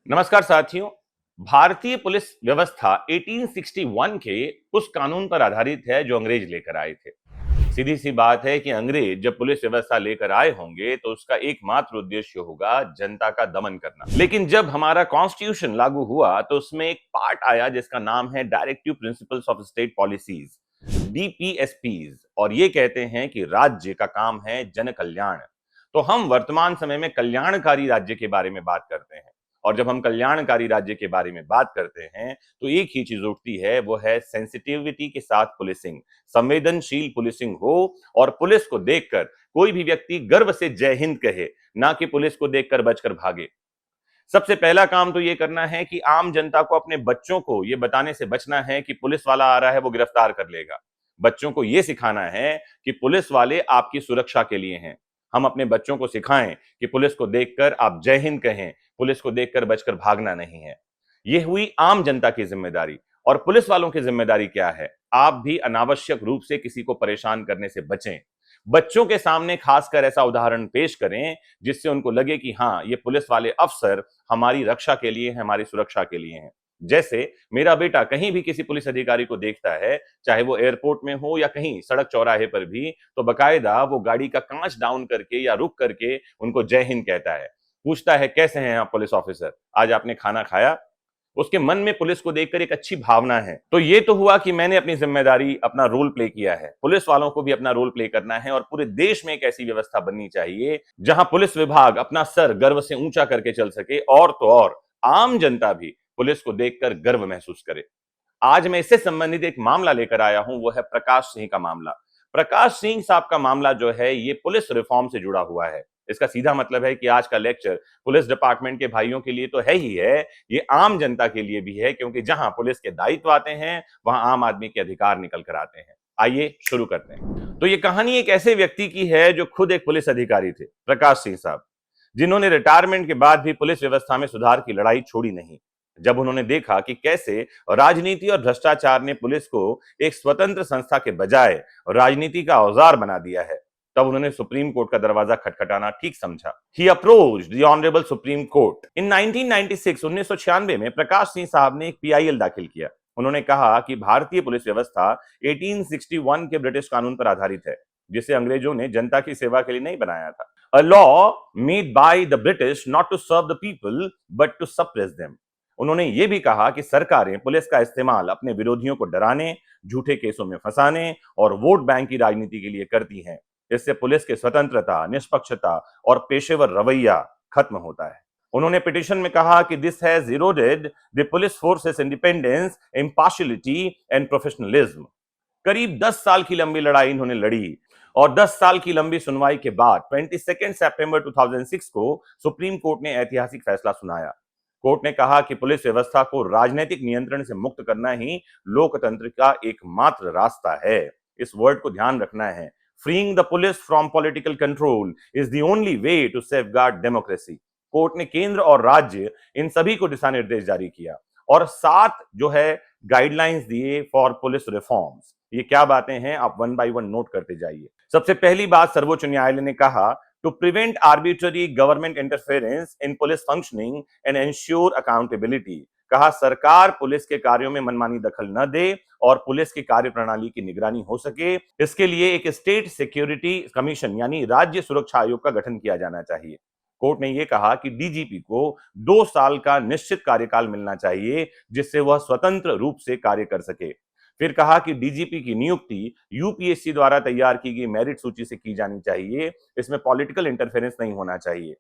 नमस्कार साथियों। भारतीय पुलिस व्यवस्था 1861 के उस कानून पर आधारित है जो अंग्रेज लेकर आए थे। सीधी सी बात है कि अंग्रेज जब पुलिस व्यवस्था लेकर आए होंगे तो उसका एकमात्र उद्देश्य होगा जनता का दमन करना। लेकिन जब हमारा कॉन्स्टिट्यूशन लागू हुआ तो उसमें एक पार्ट आया जिसका नाम है directive principles of state policies, DPSPs, और ये कहते हैं कि राज्य का काम है जन कल्याण। तो हम वर्तमान समय में कल्याणकारी राज्य के बारे में बात करते हैं। और जब हम कल्याणकारी राज्य के बारे में बात करते हैं तो एक ही चीज उठती है, वो है सेंसिटिविटी के साथ पुलिसिंग, संवेदनशील पुलिसिंग हो। और पुलिस को देखकर कोई भी व्यक्ति गर्व से जय हिंद कहे, ना कि पुलिस को देखकर बचकर भागे। सबसे पहला काम तो ये करना है कि आम जनता को अपने बच्चों को ये बताने से बचना है कि पुलिस वाला आ रहा है वो गिरफ्तार कर लेगा। बच्चों को ये सिखाना है कि पुलिस वाले आपकी सुरक्षा के लिए हैं। हम अपने बच्चों को सिखाएं कि पुलिस को देखकर आप जय हिंद कहें, पुलिस को देखकर बचकर भागना नहीं है। ये हुई आम जनता की जिम्मेदारी। और पुलिस वालों की जिम्मेदारी क्या है? आप भी अनावश्यक रूप से किसी को परेशान करने से बचें। बच्चों के सामने खासकर ऐसा उदाहरण पेश करें जिससे उनको लगे कि हाँ, ये पुलिस वाले अफसर हमारी रक्षा के लिए हैं, हमारी सुरक्षा के लिए हैं। जैसे मेरा बेटा कहीं भी किसी पुलिस अधिकारी को देखता है, चाहे वो एयरपोर्ट में हो या कहीं सड़क चौराहे पर भी, तो बकायदा वो गाड़ी का कांच डाउन करके या रुक करके उनको जय हिंद कहता है। पूछता है, कैसे हैं आप पुलिस ऑफिसर, आज आपने खाना खाया? उसके मन में पुलिस को देखकर एक अच्छी भावना है। तो ये तो हुआ कि मैंने अपनी जिम्मेदारी, अपना रोल प्ले किया है। पुलिस वालों को भी अपना रोल प्ले करना है और पूरे देश में एक ऐसी व्यवस्था बननी चाहिए जहां पुलिस विभाग अपना सर गर्व से ऊंचा करके चल सके, और तो और आम जनता भी पुलिस को देखकर गर्व महसूस करे। आज मैं इससे संबंधित एक मामला लेकर आया हूं, वो है प्रकाश सिंह का मामला। प्रकाश सिंह साहब का मामला जो है ये पुलिस रिफॉर्म से जुड़ा हुआ है। इसका सीधा मतलब है कि आज का लेक्चर पुलिस डिपार्टमेंट के भाइयों के लिए तो है ही है, ये आम जनता के लिए भी है, क्योंकि जहां पुलिस के दायित्व आते हैं वहां आम आदमी के अधिकार निकल कर आते हैं। आइए शुरू करते हैं। तो ये कहानी एक ऐसे व्यक्ति की है जो खुद एक पुलिस अधिकारी थे, प्रकाश सिंह साहब, जिन्होंने रिटायरमेंट के बाद भी पुलिस व्यवस्था में सुधार की लड़ाई छोड़ी नहीं। जब उन्होंने देखा कि कैसे राजनीति और भ्रष्टाचार ने पुलिस को एक स्वतंत्र संस्था के बजाय राजनीति का औजार बना दिया है, तब उन्होंने सुप्रीम कोर्ट का दरवाजा खटखटाना ठीक समझा। He approached the honourable supreme court in 1996। 1996 में प्रकाश सिंह साहब ने एक पीआईएल दाखिल किया। उन्होंने कहा कि भारतीय पुलिस व्यवस्था 1861 के ब्रिटिश कानून पर आधारित है, जिसे अंग्रेजों ने जनता की सेवा के लिए नहीं बनाया था। A law made by the British not to serve the people but to suppress them। उन्होंने ये भी कहा कि सरकारें पुलिस का इस्तेमाल अपने विरोधियों को डराने, झूठे केसों में फंसाने और वोट बैंक की राजनीति के लिए करती हैं। इससे पुलिस की स्वतंत्रता, निष्पक्षता और पेशेवर रवैया खत्म होता है। उन्होंने पिटीशन में कहा कि this has eroded the police forces independence, impartiality and professionalism. करीब 10 साल की लंबी लड़ाई इन्होंने लड़ी और 10 साल की लंबी सुनवाई के बाद 22 सितंबर 2006 को सुप्रीम कोर्ट ने ऐतिहासिक फैसला सुनाया। कोर्ट ने कहा कि पुलिस व्यवस्था को राजनीतिक नियंत्रण से मुक्त करना ही लोकतंत्र का एकमात्र रास्ता है। इस वर्ड को ध्यान रखना है। Freeing the police from political control is the only way to safeguard democracy. Court ने केंद्र और राज्य इन सभी को दिशा निर्देश जारी किया और 7 जो है गाइडलाइंस दिए फॉर पुलिस रिफॉर्म्स। ये क्या बातें हैं, आप वन बाय वन नोट करते जाइए। सबसे पहली बात, सर्वोच्च न्यायालय ने कहा to prevent arbitrary government interference in police functioning and ensure accountability. कहा सरकार पुलिस के कार्यों में मनमानी दखल न दे और पुलिस की कार्य प्रणाली की निगरानी हो सके, इसके लिए एक स्टेट सिक्योरिटी कमीशन यानी राज्य सुरक्षा आयोग का गठन किया जाना चाहिए। कोर्ट ने यह कहा कि डीजीपी को 2 साल का निश्चित कार्यकाल मिलना चाहिए जिससे वह स्वतंत्र रूप से कार्य कर सके। फिर कहा कि डीजीपी की नियुक्ति यूपीएससी द्वारा तैयार की गई मेरिट सूची से की जानी चाहिए, इसमें पॉलिटिकल इंटरफेरेंस नहीं होना चाहिए।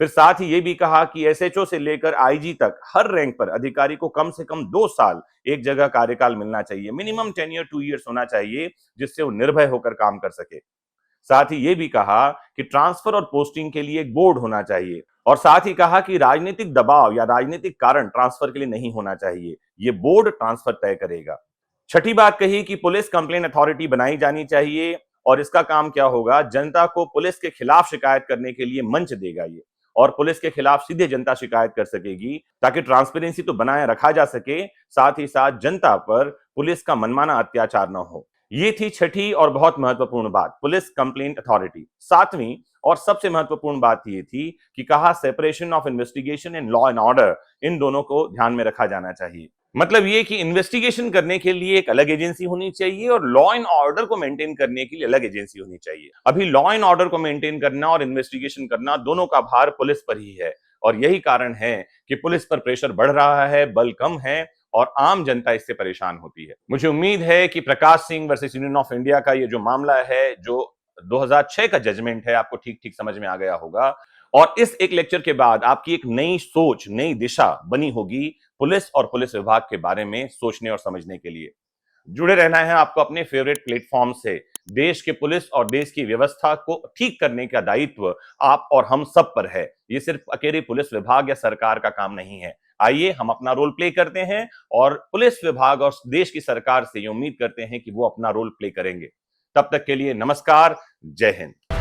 फिर साथ ही यह भी कहा कि एसएचओ से लेकर आईजी तक हर रैंक पर अधिकारी को कम से कम 2 साल एक जगह कार्यकाल मिलना चाहिए, मिनिमम टेन्योर 2 इयर्स होना चाहिए, जिससे वो निर्भय होकर काम कर सके। साथ ही यह भी कहा कि ट्रांसफर और पोस्टिंग के लिए एक बोर्ड होना चाहिए और साथ ही कहा कि राजनीतिक दबाव या राजनीतिक कारण ट्रांसफर के लिए नहीं होना चाहिए, ये बोर्ड ट्रांसफर तय करेगा। छठी बात कही कि पुलिस कंप्लेंट अथॉरिटी बनाई जानी चाहिए और इसका काम क्या होगा, जनता को पुलिस के खिलाफ शिकायत करने के लिए मंच देगा ये, और पुलिस के खिलाफ सीधे जनता शिकायत कर सकेगी ताकि ट्रांसपेरेंसी तो बनाए रखा जा सके, साथ ही साथ जनता पर पुलिस का मनमाना अत्याचार न हो। ये थी छठी और बहुत महत्वपूर्ण बात, पुलिस कंप्लेंट अथॉरिटी। 7वीं और सबसे महत्वपूर्ण बात ये थी कि कहा separation of investigation and law and order, इन दोनों को ध्यान में रखा जाना चाहिए। मतलब ये कि इन्वेस्टिगेशन करने के लिए एक अलग एजेंसी होनी चाहिए और लॉ एंड ऑर्डर को मेंटेन करने के लिए अलग एजेंसी होनी चाहिए। अभी लॉ एंड ऑर्डर को मेंटेन करना और इन्वेस्टिगेशन करना दोनों का भार पुलिस पर ही है, और यही कारण है कि पुलिस पर प्रेशर बढ़ रहा है, बल कम है और आम जनता इससे परेशान होती है। मुझे उम्मीद है कि Prakash Singh versus union of India का ये जो मामला है, जो 2006 का जजमेंट है, आपको ठीक ठीक समझ में आ गया होगा और इस एक लेक्चर के बाद आपकी एक नई सोच, नई दिशा बनी होगी पुलिस और पुलिस विभाग के बारे में सोचने और समझने के लिए। जुड़े रहना है आपको अपने फेवरेट प्लेटफॉर्म से। देश के पुलिस और देश की व्यवस्था को ठीक करने का दायित्व आप और हम सब पर है। ये सिर्फ अकेले पुलिस विभाग या सरकार का काम नहीं है। आइए हम अपना रोल प्ले करते हैं और पुलिस विभाग और देश की सरकार से ये उम्मीद करते हैं कि वो अपना रोल प्ले करेंगे। तब तक के लिए नमस्कार, जय हिंद।